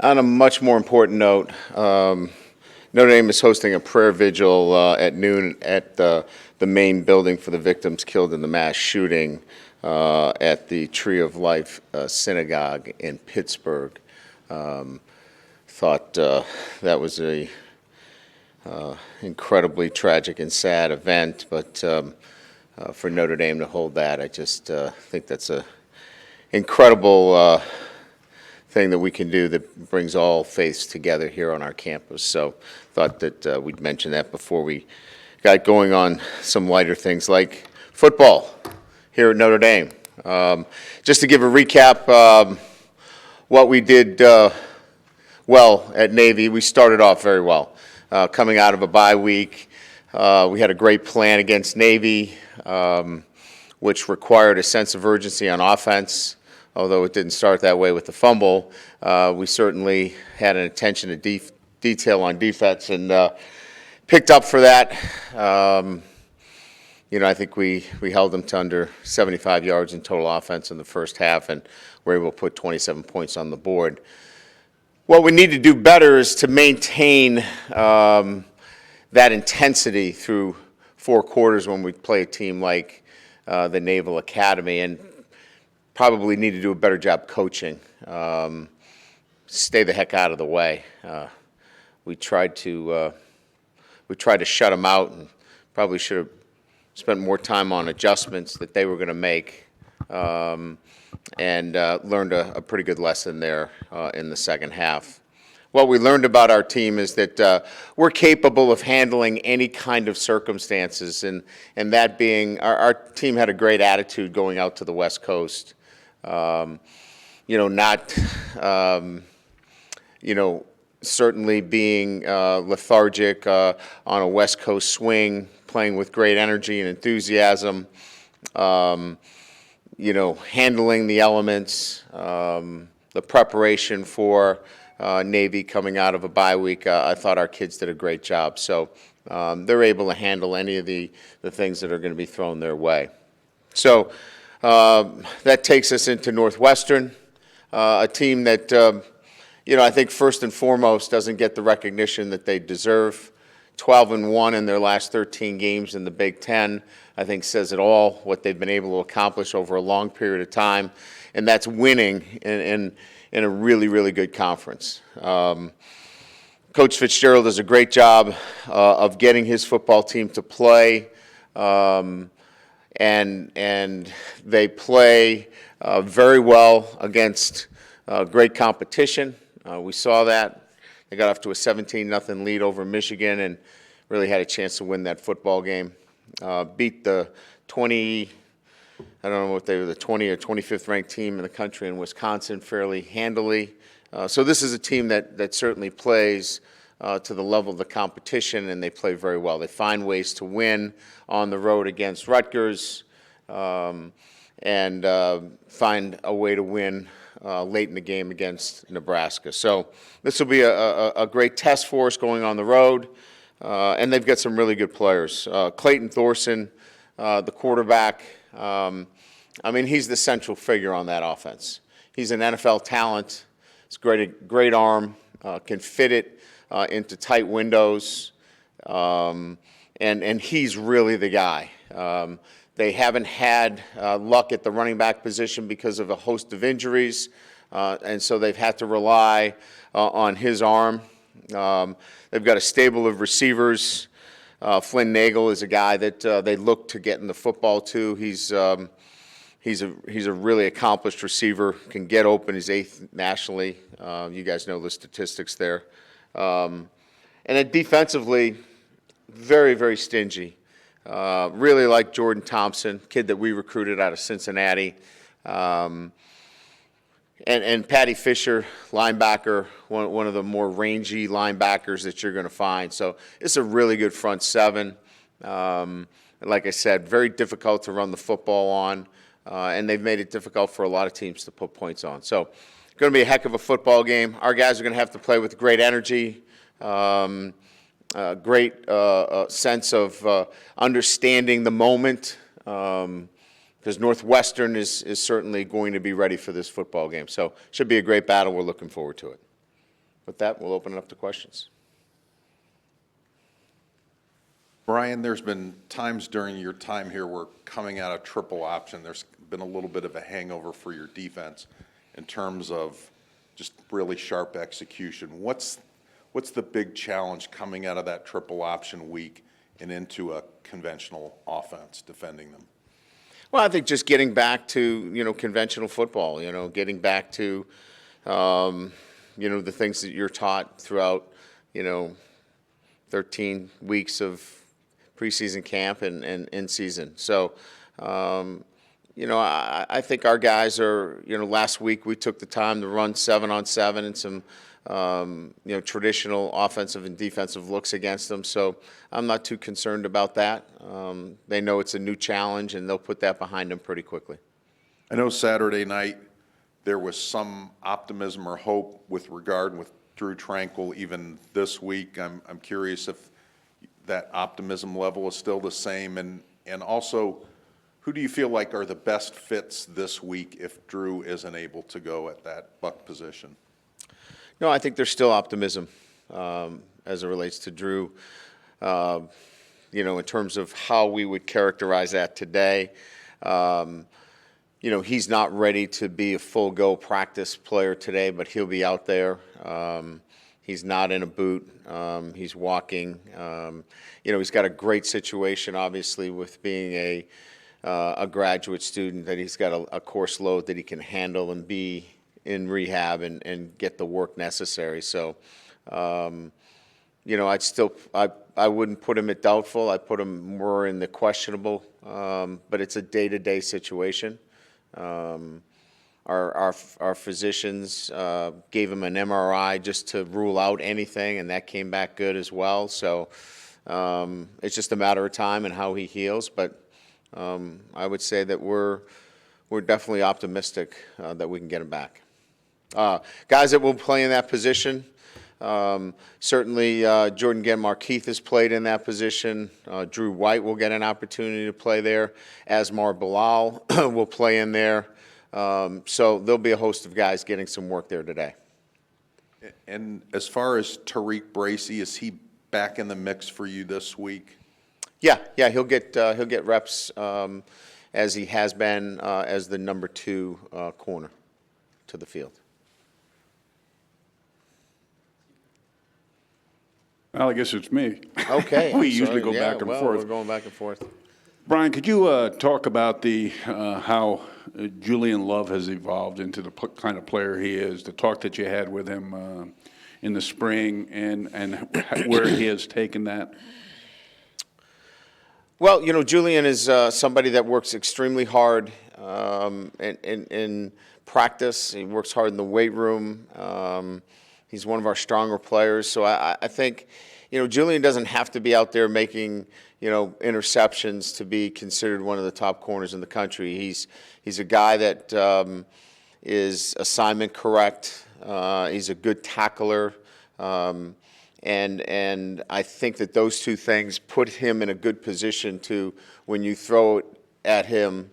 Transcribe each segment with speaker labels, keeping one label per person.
Speaker 1: On a much more important note, Notre Dame is hosting a prayer vigil at noon at the main building for the victims killed in the mass shooting at the Tree of Life Synagogue in Pittsburgh. Thought that was a incredibly tragic and sad event, but for Notre Dame to hold that, I just think that's a incredible thing that we can do that brings all faiths together here on our campus. So thought that we'd mention that before we got going on some lighter things like football here at Notre Dame. Just to give a recap, what we did well at Navy, we started off very well. Coming out of a bye week, we had a great plan against Navy, which required a sense of urgency on offense. Although it didn't start that way with the fumble, we certainly had an attention to detail on defense and picked up for that. I think we held them to under 75 yards in total offense in the first half, and were able to put 27 points on the board. What we need to do better is to maintain that intensity through 4 quarters when we play a team like the Naval Academy, and probably need to do a better job coaching. Stay the heck out of the way. We tried to shut them out, and probably should have spent more time on adjustments that they were going to make, and learned a pretty good lesson there in the second half. What we learned about our team is that we're capable of handling any kind of circumstances, and that being our team had a great attitude going out to the West Coast. Certainly being lethargic on a West Coast swing, playing with great energy and enthusiasm, handling the elements, the preparation for Navy coming out of a bye week. I thought our kids did a great job. So they're able to handle any of the things that are going to be thrown their way. So that takes us into Northwestern, a team that, I think first and foremost doesn't get the recognition that they deserve. 12-1 in their last 13 games in the Big Ten, I think says it all, what they've been able to accomplish over a long period of time, and that's winning in a really, really good conference. Coach Fitzgerald does a great job of getting his football team to play, and they play very well against great competition. We saw that. They got off to a 17-0 lead over Michigan and really had a chance to win that football game. Beat the 20 or 25th ranked team in the country in Wisconsin fairly handily. So this is a team that certainly plays to the level of the competition, and they play very well. They find ways to win on the road against Rutgers, and find a way to win late in the game against Nebraska. So this will be a great test for us going on the road, and they've got some really good players. Clayton Thorson, the quarterback, he's the central figure on that offense. He's an NFL talent. He's great arm, can fit it into tight windows, and he's really the guy. They haven't had luck at the running back position because of a host of injuries, and so they've had to rely on his arm. They've got a stable of receivers. Flynn Nagel is a guy that they look to get in the football to. He's a really accomplished receiver, can get open. He's 8th nationally. You guys know the statistics there. And then defensively, very, very stingy. Really like Jordan Thompson, kid that we recruited out of Cincinnati. And Patty Fisher, linebacker, one of the more rangy linebackers that you're going to find. So it's a really good front seven. Like I said, very difficult to run the football on, and they've made it difficult for a lot of teams to put points on. So it's going to be a heck of a football game. Our guys are going to have to play with great energy. Great sense of understanding the moment, because Northwestern is certainly going to be ready for this football game. So it should be a great battle. We're looking forward to it. with that, we'll open it up to questions.
Speaker 2: Brian, there's been times during your time here where coming out of triple option, there's been a little bit of a hangover for your defense in terms of just really sharp execution. What's the big challenge coming out of that triple option week and into a conventional offense defending them?
Speaker 1: Well, I think just getting back to, conventional football, getting back to, the things that you're taught throughout, 13 weeks of preseason camp and in season. So, I think our guys are, last week we took the time to run 7-on-7 and some, traditional offensive and defensive looks against them. So I'm not too concerned about that. They know it's a new challenge, and they'll put that behind them pretty quickly.
Speaker 2: I know Saturday night there was some optimism or hope with regard with Drew Tranquil even this week. I'm curious if that optimism level is still the same, and also who do you feel like are the best fits this week if Drew isn't able to go at that buck position?
Speaker 1: No, I think there's still optimism as it relates to Drew. In terms of how we would characterize that today, he's not ready to be a full-go practice player today, but he'll be out there. He's not in a boot. He's walking. He's got a great situation, obviously, with being a graduate student, that he's got a course load that he can handle and be in rehab and get the work necessary. So, I wouldn't put him at doubtful. I put him more in the questionable, but it's a day-to-day situation. Our physicians gave him an MRI just to rule out anything, and that came back good as well. So it's just a matter of time and how he heals. But I would say that we're definitely optimistic that we can get him back. Guys that will play in that position, certainly Jordan Genmarkeith has played in that position. Drew White will get an opportunity to play there. Asmar Bilal will play in there. So there'll be a host of guys getting some work there today.
Speaker 2: And as far as Tariq Bracy, is he back in the mix for you this week?
Speaker 1: Yeah, he'll get reps as he has been as the number 2 corner to the field.
Speaker 3: Well, I guess it's me.
Speaker 1: Okay.
Speaker 3: We usually go back and forth.
Speaker 1: We're going back and forth.
Speaker 3: Brian, could you talk about how Julian Love has evolved into the kind of player he is, the talk that you had with him in the spring, and where he has taken that? Well,
Speaker 1: Julian is somebody that works extremely hard in practice. He works hard in the weight room. He's one of our stronger players. So I think, Julian doesn't have to be out there making, interceptions to be considered one of the top corners in the country. He's a guy that is assignment correct. He's a good tackler. And I think that those two things put him in a good position to, when you throw it at him,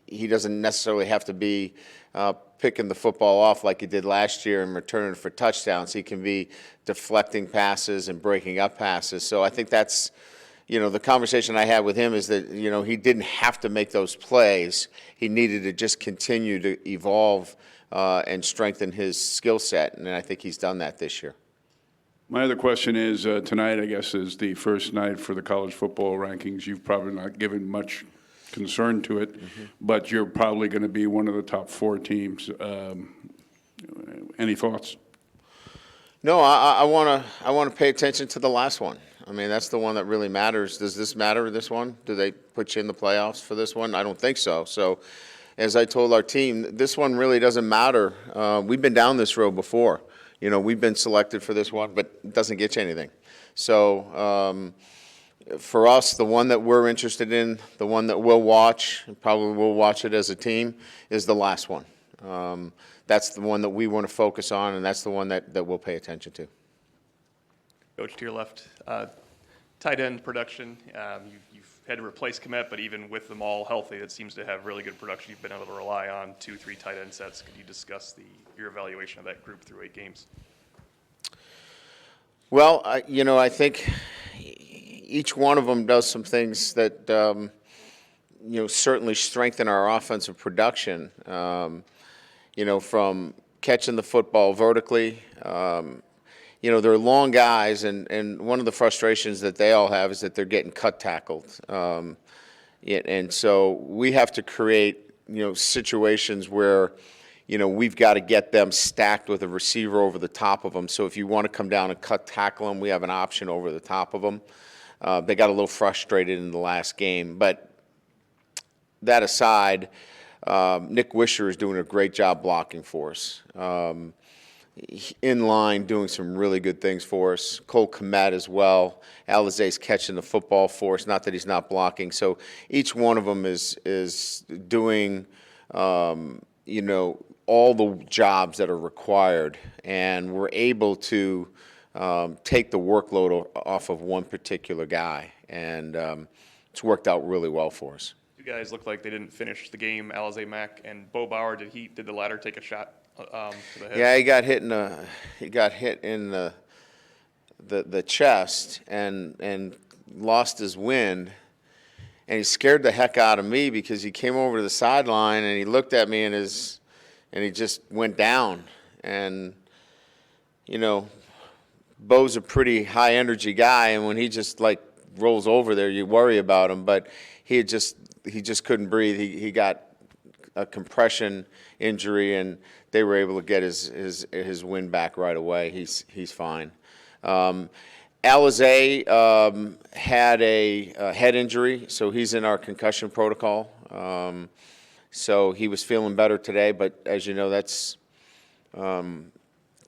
Speaker 1: he doesn't necessarily have to be picking the football off like he did last year and returning it for touchdowns. He can be deflecting passes and breaking up passes. So I think that's, the conversation I had with him is that, he didn't have to make those plays. He needed to just continue to evolve and strengthen his skill set, and I think he's done that this year.
Speaker 3: My other question is, tonight, I guess, is the first night for the college football rankings. You've probably not given much concern to it, but you're probably going to be one of the top 4 teams. Any thoughts?
Speaker 1: No, I want to pay attention to the last one. I mean, that's the one that really matters. Does this matter, this one? Do they put you in the playoffs for this one? I don't think so. So, as I told our team, this one really doesn't matter. We've been down this road before. We've been selected for this one, but it doesn't get you anything. So, for us, the one that we're interested in, the one that we'll watch, and probably we'll watch it as a team, is the last one. That's the one that we want to focus on, and that's the one that we'll pay attention to.
Speaker 4: Coach, to your left, tight end production. You've had to replace Kmet, but even with them all healthy, it seems to have really good production. You've been able to rely on 2-3 tight end sets. Could you discuss your evaluation of that group through 8 games?
Speaker 1: Well, I think each one of them does some things that, certainly strengthen our offensive production. From catching the football vertically. They're long guys, and one of the frustrations that they all have is that they're getting cut tackled. And so we have to create, situations where, we've got to get them stacked with a receiver over the top of them. So if you want to come down and cut tackle them, we have an option over the top of them. They got a little frustrated in the last game. But that aside, Nick Wisher is doing a great job blocking for us. In line, doing some really good things for us. Cole Kmet as well. Alizé's catching the football for us. Not that he's not blocking. So each one of them is doing, all the jobs that are required, and we're able to take the workload off of one particular guy, and it's worked out really well for us.
Speaker 4: You guys looked like they didn't finish the game. Alizé Mack and Bo Bauer, did the latter take a shot to the head?
Speaker 1: Yeah, he got hit in the chest and lost his wind, and he scared the heck out of me because he came over to the sideline and he looked at me and he just went down. And Bo's a pretty high energy guy, and when he just rolls over there, you worry about him. But he just couldn't breathe. He got a compression injury, and they were able to get his wind back right away. He's fine. Alizé had a head injury, so he's in our concussion protocol. So he was feeling better today, but as you know, that's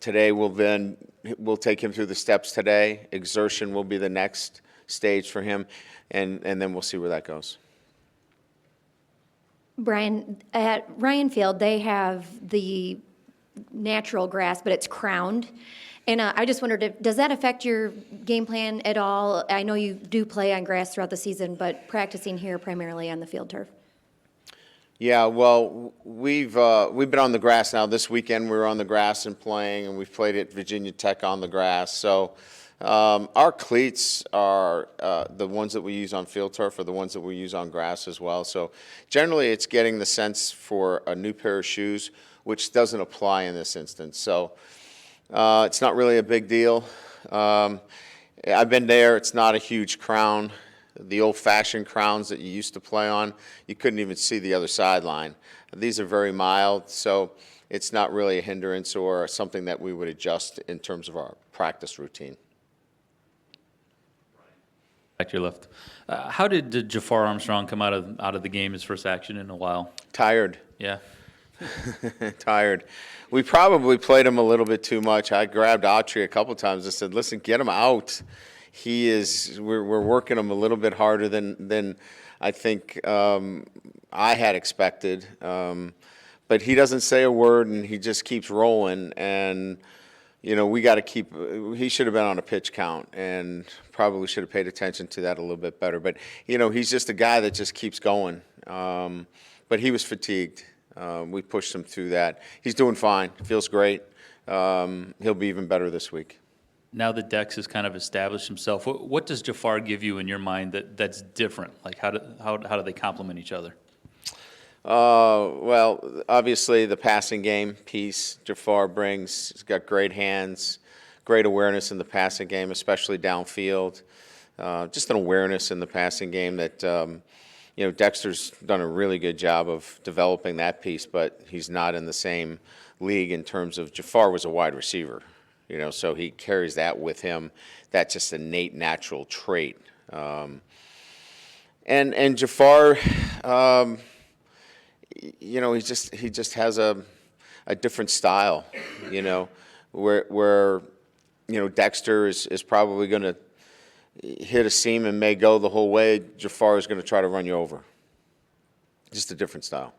Speaker 1: today we'll take him through the steps today. Exertion will be the next stage for him, and then we'll see where that goes.
Speaker 5: Brian, at Ryan Field, they have the natural grass, but it's crowned. And I just wondered, does that affect your game plan at all? I know you do play on grass throughout the season, but practicing here primarily on the field turf.
Speaker 1: Yeah, well, we've been on the grass now. This weekend we were on the grass and playing, and we've played at Virginia Tech on the grass. So our cleats are the ones that we use on field turf are the ones that we use on grass as well. So generally it's getting the sense for a new pair of shoes, which doesn't apply in this instance. So it's not really a big deal. I've been there. It's not a huge crown. The old-fashioned crowns that you used to play on, you couldn't even see the other sideline. These are very mild, so it's not really a hindrance or something that we would adjust in terms of our practice routine.
Speaker 6: Back to your left. How did Jafar Armstrong come out of the game, his first action in a while?
Speaker 1: Tired.
Speaker 6: Yeah.
Speaker 1: Tired. We probably played him a little bit too much. I grabbed Autry a couple times and said, listen, get him out. We're working him a little bit harder than I think I had expected. But he doesn't say a word, and he just keeps rolling. And, we got to he should have been on a pitch count and probably should have paid attention to that a little bit better. But, he's just a guy that just keeps going. But he was fatigued. We pushed him through that. He's doing fine. Feels great. He'll be even better this week.
Speaker 6: Now that Dex has kind of established himself, what does Jafar give you in your mind that's different? Like how do they complement each other?
Speaker 1: Well, obviously the passing game piece Jafar brings. He's got great hands, great awareness in the passing game, especially downfield. Just an awareness in the passing game that, Dexter's done a really good job of developing that piece, but he's not in the same league in terms of Jafar was a wide receiver. So he carries that with him. That's just an innate, natural trait. And Jafar, he just has a different style. Where Dexter is probably going to hit a seam and may go the whole way. Jafar is going to try to run you over. Just a different style.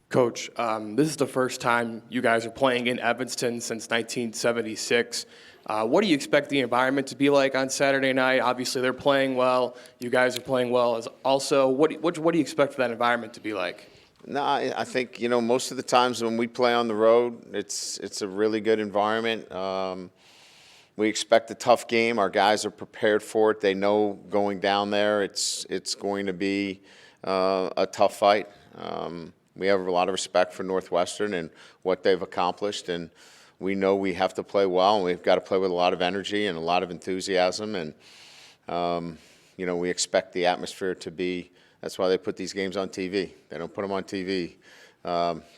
Speaker 7: Coach, this is the first time you guys are playing in Evanston since 1976. What do you expect the environment to be like on Saturday night? Obviously, they're playing well. You guys are playing well as also. What do you expect for that environment to be like?
Speaker 1: No, I think, most of the times when we play on the road, it's a really good environment. We expect a tough game. Our guys are prepared for it. They know going down there, it's going to be a tough fight. We have a lot of respect for Northwestern and what they've accomplished, and we know we have to play well, and we've got to play with a lot of energy and a lot of enthusiasm, and we expect the atmosphere to be. That's why they put these games on TV. They don't put them on TV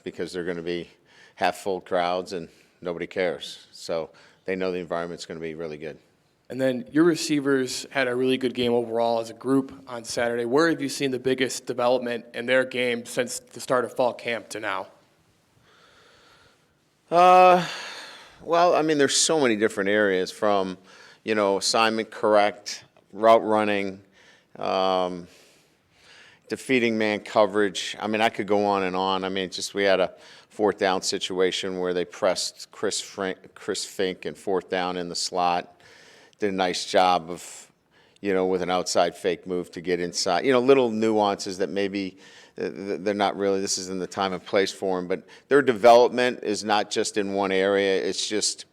Speaker 1: because they're going to be half-full crowds and nobody cares. So they know the environment's going to be really good.
Speaker 7: And then your receivers had a really good game overall as a group on Saturday. Where have you seen the biggest development in their game since the start of fall camp to now?
Speaker 1: Well, I mean, there's so many different areas from, assignment correct, route running, defeating man coverage. I mean, I could go on and on. I mean, we had a fourth down situation where they pressed Chris Fink in fourth down in the slot. Did a nice job of, with an outside fake move to get inside. Little nuances that maybe they're not really, this isn't the time and place for them, but their development is not just in one area. It's just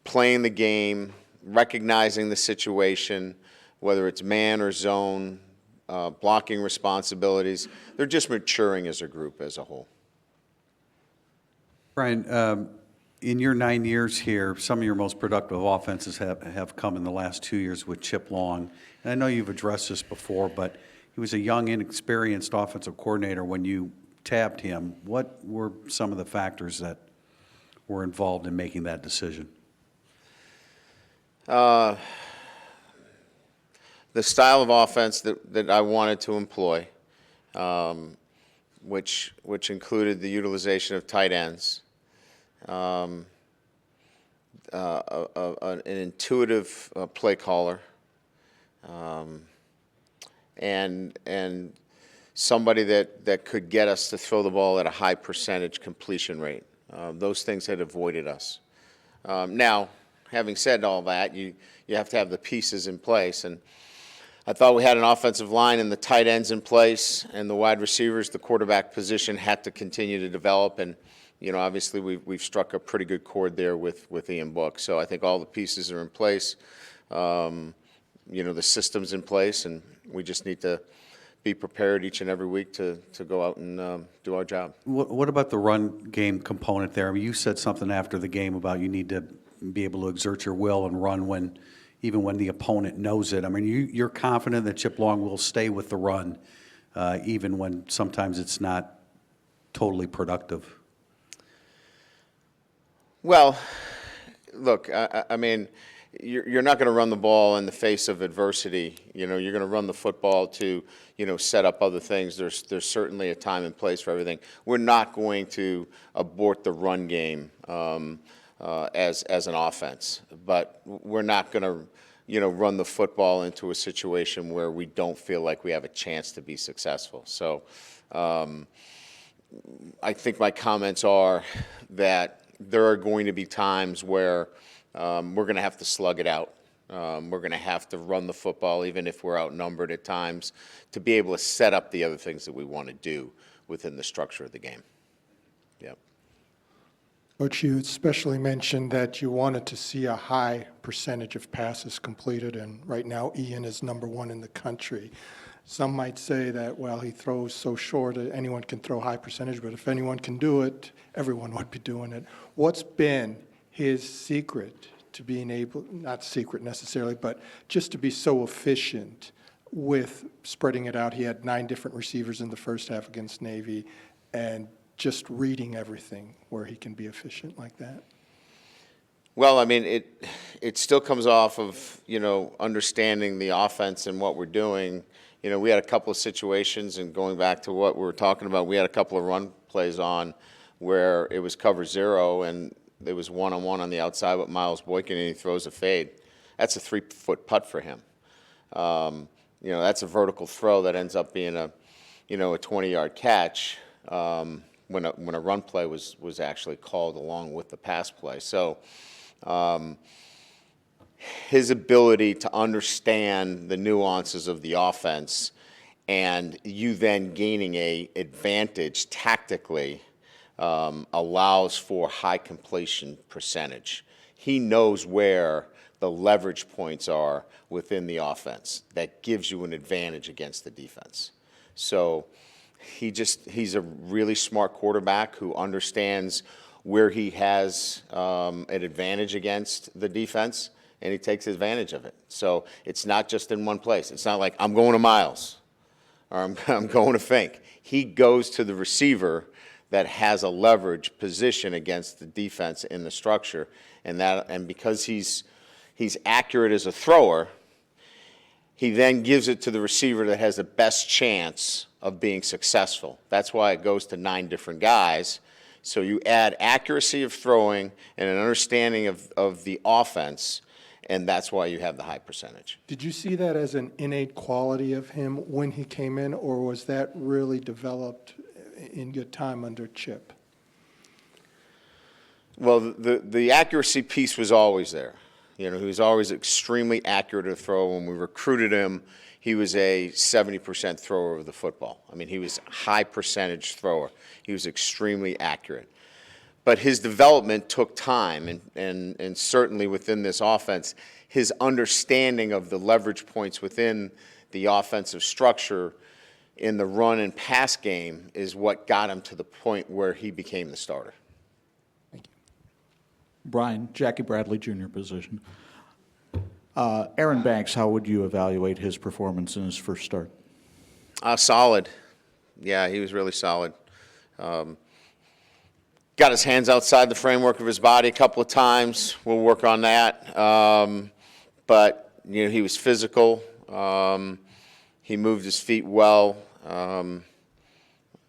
Speaker 1: playing the game, recognizing the situation, whether it's man or zone, blocking responsibilities. They're just maturing as a group as a whole.
Speaker 8: Brian, in your 9 years here, some of your most productive offenses have come in the last 2 years with Chip Long. And I know you've addressed this before, but he was a young, inexperienced offensive coordinator when you tabbed him. What were some of the factors that were involved in making that decision?
Speaker 1: The style of offense that I wanted to employ, which included the utilization of tight ends, an intuitive play caller, and somebody that could get us to throw the ball at a high percentage completion rate. Those things had avoided us. Now, having said all that, you have to have the pieces in place, and I thought we had an offensive line and the tight ends in place, and the wide receivers, the quarterback position had to continue to develop, and obviously we've struck a pretty good chord there with Ian Book. So I think all the pieces are in place, the system's in place, and we just need to be prepared each and every week to go out and do our job.
Speaker 8: What about the run game component there? I mean, you said something after the game about you need to be able to exert your will and run even when the opponent knows it. I mean, you're confident that Chip Long will stay with the run, even when sometimes it's not totally productive.
Speaker 1: Well, look, I mean, you're not going to run the ball in the face of adversity. You're going to run the football to, set up other things. There's certainly a time and place for everything. We're not going to abort the run game as an offense, but we're not going to, run the football into a situation where we don't feel like we have a chance to be successful. So I think my comments are that there are going to be times where we're going to have to slug it out. We're going to have to run the football, even if we're outnumbered at times, to be able to set up the other things that we want to do within the structure of the game. Yep.
Speaker 9: Coach, you especially mentioned that you wanted to see a high percentage of passes completed, and right now Ian is #1 in the country. Some might say that, well, he throws so short that anyone can throw high percentage, but if anyone can do it, everyone would be doing it. What's been his secret to being able, not secret necessarily, but just to be so efficient with spreading it out? He had 9 different receivers in the first half against Navy, and just reading everything where he can be efficient like that.
Speaker 1: Well, I mean, it still comes off of, understanding the offense and what we're doing. We had a couple of situations, and going back to what we were talking about, we had a couple of run plays on where it was cover 0, and there was one-on-one on the outside with Miles Boykin, and he throws a fade. That's a 3-foot putt for him. That's a vertical throw that ends up being a 20-yard catch when a run play was actually called along with the pass play. So his ability to understand the nuances of the offense, and you then gaining a advantage tactically, allows for high completion percentage. He knows where the leverage points are within the offense. That gives you an advantage against the defense. So he's a really smart quarterback who understands where he has an advantage against the defense, and he takes advantage of it. So it's not just in one place. It's not like I'm going to Miles or I'm going to Fink. He goes to the receiver that has a leverage position against the defense in the structure, and because he's accurate as a thrower, he then gives it to the receiver that has the best chance of being successful. That's why it goes to 9 different guys. So you add accuracy of throwing and an understanding of the offense, and that's why you have the high percentage.
Speaker 9: Did you see that as an innate quality of him when he came in, or was that really developed in your time under Chip?
Speaker 1: Well, the accuracy piece was always there. You know, he was always extremely accurate at throw. When we recruited him, he was a 70% thrower of the football. I mean, he was a high percentage thrower. He was extremely accurate. But his development took time, and certainly within this offense, his understanding of the leverage points within the offensive structure in the run and pass game is what got him to the point where he became the starter.
Speaker 10: Brian, Jackie Bradley Jr. position. Aaron Banks, how would you evaluate his performance in his first start?
Speaker 1: Solid. Yeah, he was really solid. Got his hands outside the framework of his body a couple of times. We'll work on that. But, you know, he was physical. He moved his feet well.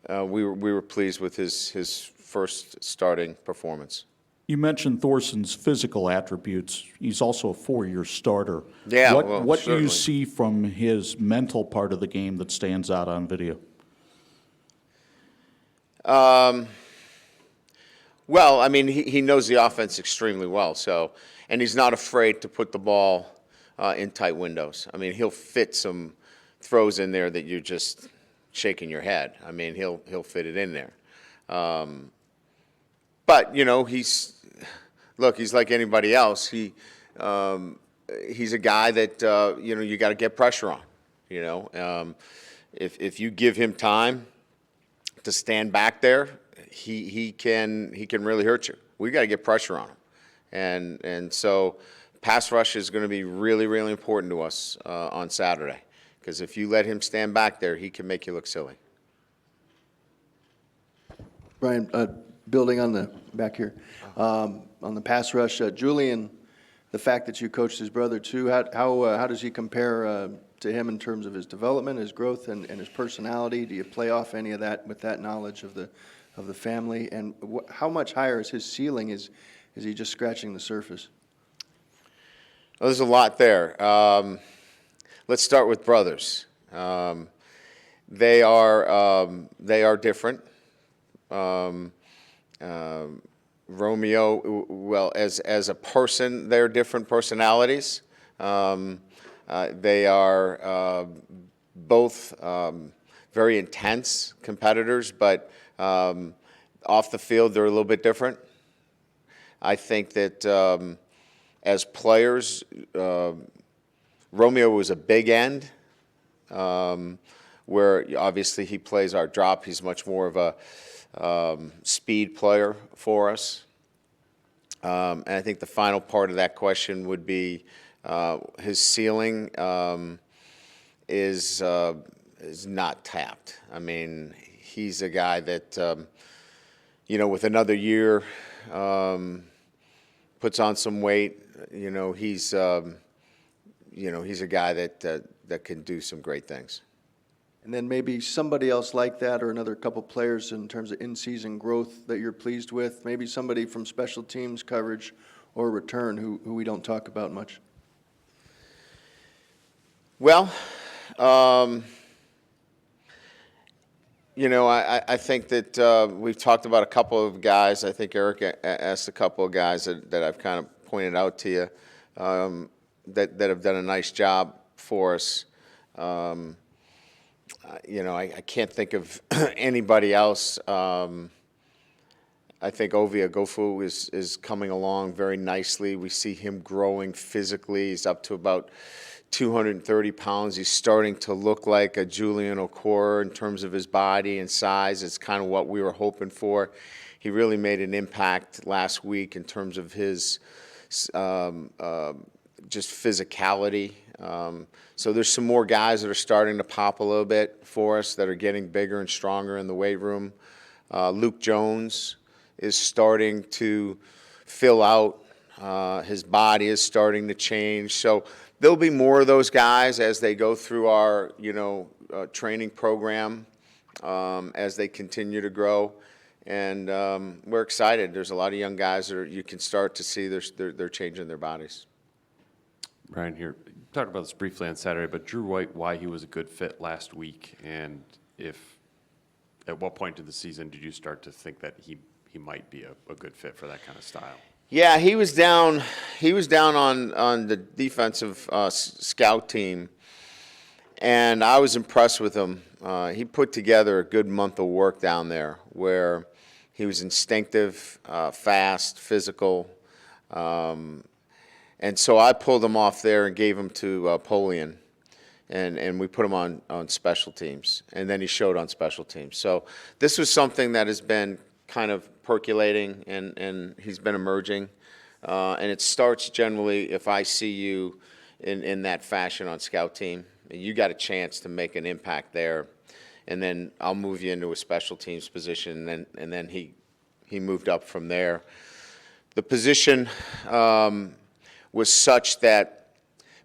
Speaker 1: We were pleased with his first starting performance.
Speaker 10: You mentioned Thorson's physical attributes. He's also a 4-year starter.
Speaker 1: Yeah,
Speaker 10: What do you
Speaker 1: certainly.
Speaker 10: see from his mental part of the game that stands out on video?
Speaker 1: Well, I mean, he knows the offense extremely well, and he's not afraid to put the ball in tight windows. I mean, he'll fit some throws in there that you're just shaking your head. I mean, he'll fit it in there. But, you know, he's like anybody else. He's a guy that, you know, you got to get pressure on, you know. If you give him time to stand back there, he can really hurt you. We got to get pressure on him. And so pass rush is going to be really, really important to us on Saturday, because if you let him stand back there, he can make you look silly.
Speaker 11: Brian, building on the back here, on the pass rush, Julian, the fact that you coached his brother too, how does he compare to him in terms of his development, his growth, and his personality? Do you play off any of that with that knowledge of the family? And how much higher is his ceiling? Is he just scratching the surface?
Speaker 1: Well, there's a lot there. Let's start with brothers. They are different. Romeo, well, as a person, they're different personalities. They are both very intense competitors, but off the field, they're a little bit different. I think that as players, Romeo was a big end, where obviously he plays our drop. He's much more of a speed player for us. And I think the final part of that question would be his ceiling is not tapped. I mean, he's a guy that, you know, with another year, puts on some weight. You know, he's a guy that can do some great things.
Speaker 11: And then maybe somebody else like that, or another couple players in terms of in-season growth that you're pleased with, maybe somebody from special teams coverage or return who we don't talk about much.
Speaker 1: Well, you know, I think that we've talked about a couple of guys. I think Eric asked a couple of guys that I've kind of pointed out to you that have done a nice job for us. You know, I can't think of anybody else I think Ovia Gofu is coming along very nicely. We see him growing physically. He's up to about 230 pounds. He's starting to look like a Julian Okoro in terms of his body and size. It's kind of what we were hoping for. He really made an impact last week in terms of his just physicality. So there's some more guys that are starting to pop a little bit for us that are getting bigger and stronger in the weight room. Luke Jones is starting to fill out. His body is starting to change. So there'll be more of those guys as they go through our, training program, as they continue to grow. And we're excited. There's a lot of young guys that you can start to see they're changing their bodies.
Speaker 12: Brian here. You talked about this briefly on Saturday, but Drew White, why he was a good fit last week, and at what point in the season did you start to think that he might be a good fit for that kind of style?
Speaker 1: Yeah, he was down. He was down on the defensive scout team, and I was impressed with him. He put together a good month of work down there, where he was instinctive, fast, physical, and so I pulled him off there and gave him to Polian, and we put him on special teams, and then he showed on special teams. So this was something that has been kind of percolating, and he's been emerging. And it starts generally if I see you in that fashion on scout team, you got a chance to make an impact there, and then I'll move you into a special teams position, and then he moved up from there. The position was such that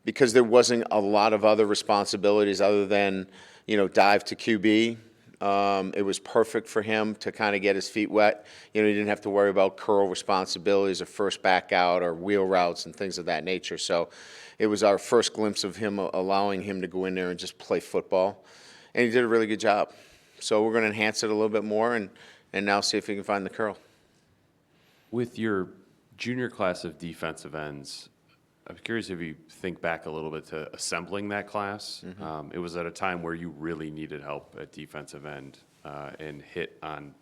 Speaker 1: because there wasn't a lot of other responsibilities other than, dive to QB, it was perfect for him to kind of get his feet wet. He didn't have to worry about curl responsibilities or first back out or wheel routes and things of that nature. So it was our first glimpse of him, allowing him to go in there and just play football. And he did a really good job. So we're going to enhance it a little bit more and now see if we can find the curl.
Speaker 12: With your junior class of defensive ends, I'm curious if you think back a little bit to assembling that class.
Speaker 1: Mm-hmm.
Speaker 12: It was at a time where you really needed help at defensive end and hit on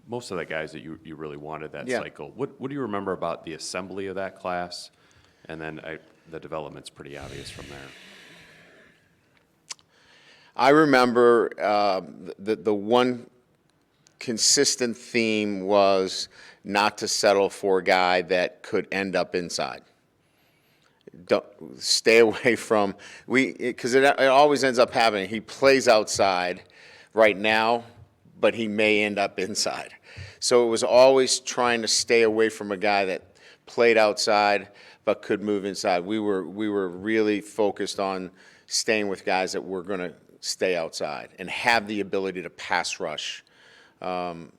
Speaker 12: most of the guys that you really wanted that cycle. What do you remember about the assembly of that class? And then the development's pretty obvious from there.
Speaker 1: I remember the one consistent theme was not to settle for a guy that could end up inside. Don't stay away from because it always ends up happening. He plays outside right now, but he may end up inside. So it was always trying to stay away from a guy that played outside but could move inside. We were really focused on staying with guys that were going to stay outside and have the ability to pass rush. And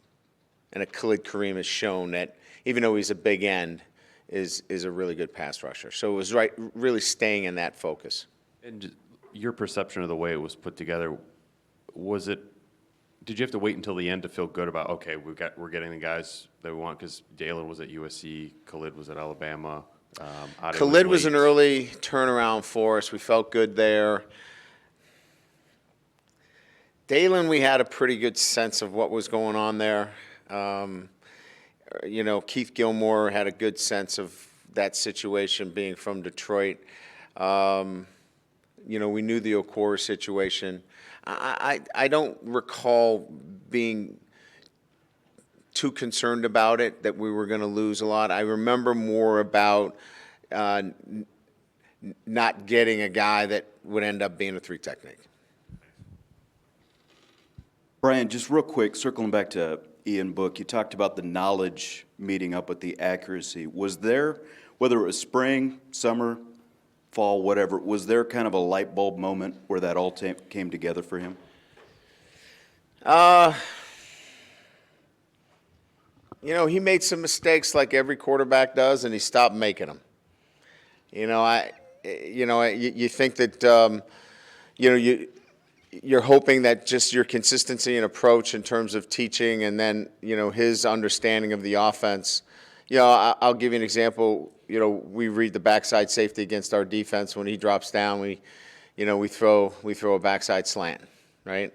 Speaker 1: Khalid Kareem has shown that even though he's a big end, is a really good pass rusher. So it was really staying in that focus.
Speaker 12: And your perception of the way it was put together, did you have to wait until the end to feel good about, okay, we're getting the guys that we want? Because Dalen was at USC, Khalid was at Alabama.
Speaker 1: Khalid was an early turnaround for us. We felt good there. Dalen, we had a pretty good sense of what was going on there. Keith Gilmore had a good sense of that situation being from Detroit. We knew the Okoro situation. I don't recall being too concerned about it, that we were going to lose a lot. I remember more about not getting a guy that would end up being a 3 technique.
Speaker 13: Brian, just real quick, circling back to Ian Book, you talked about the knowledge meeting up with the accuracy. Was there, whether it was spring, summer, fall, whatever, was there kind of a light bulb moment where that all came together for him?
Speaker 1: He made some mistakes like every quarterback does, and he stopped making them. You think that, you're hoping that just your consistency and approach in terms of teaching and then, his understanding of the offense. I'll give you an example. We read the backside safety against our defense. When he drops down, we throw a backside slant, right?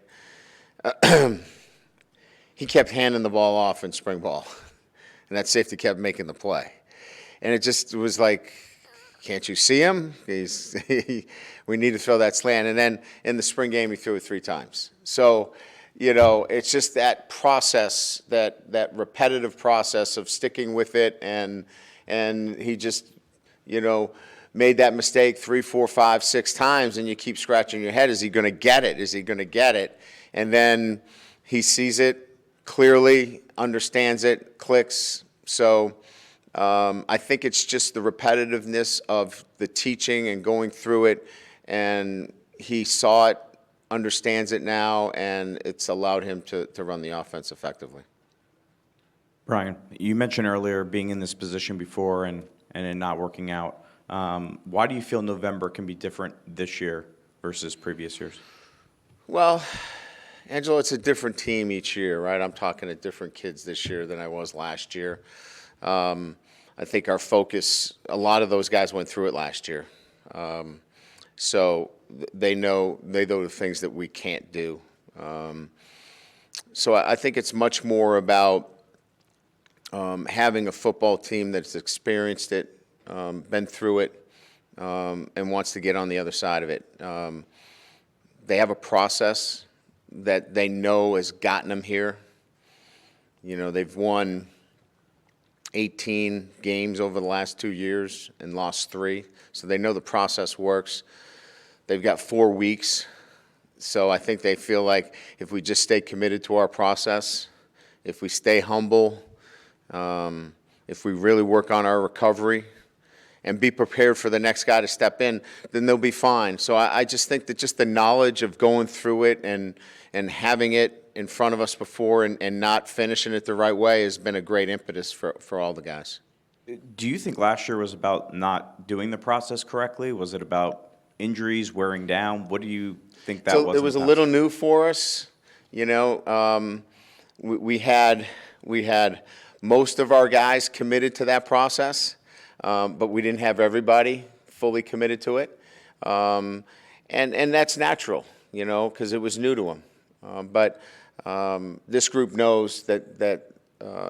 Speaker 1: he kept handing the ball off in spring ball, and that safety kept making the play. And it just was like, can't you see him? We need to throw that slant. And then in the spring game, he threw it 3 times. So, you know, it's just that process, that repetitive process of sticking with it, and he just, you know, made that mistake 3, 4, 5, 6 times, and you keep scratching your head, is he going to get it? Is he going to get it? And then he sees it clearly, understands it, clicks. So I think it's just the repetitiveness of the teaching and going through it, and he saw it, understands it now, and it's allowed him to run the offense effectively.
Speaker 14: Brian, you mentioned earlier being in this position before and it not working out. Why do you feel November can be different this year versus previous years?
Speaker 1: Well, Angelo, it's a different team each year, right? I'm talking to different kids this year than I was last year. I think our focus, a lot of those guys went through it last year. So they know the things that we can't do. So I think it's much more about having a football team that's experienced it, been through it, and wants to get on the other side of it. They have a process that they know has gotten them here. You know, they've won 18 games over the last 2 years and lost 3, so they know the process works. They've got 4 weeks, so I think they feel like if we just stay committed to our process, if we stay humble, if we really work on our recovery and be prepared for the next guy to step in, then they'll be fine. So I just think that just the knowledge of going through it and having it in front of us before and not finishing it the right way has been a great impetus for all the guys.
Speaker 14: Do you think last year was about not doing the process correctly? Was it about injuries, wearing down? What do you think that was?
Speaker 1: So it was a little new for us. You know, we had most of our guys committed to that process, but we didn't have everybody fully committed to it. And that's natural, you know, because it was new to them. But this group knows that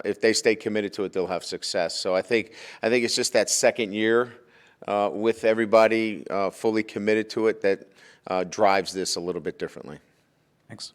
Speaker 1: if they stay committed to it, they'll have success. So I think it's just that second year with everybody fully committed to it that drives this a little bit differently.
Speaker 14: Thanks.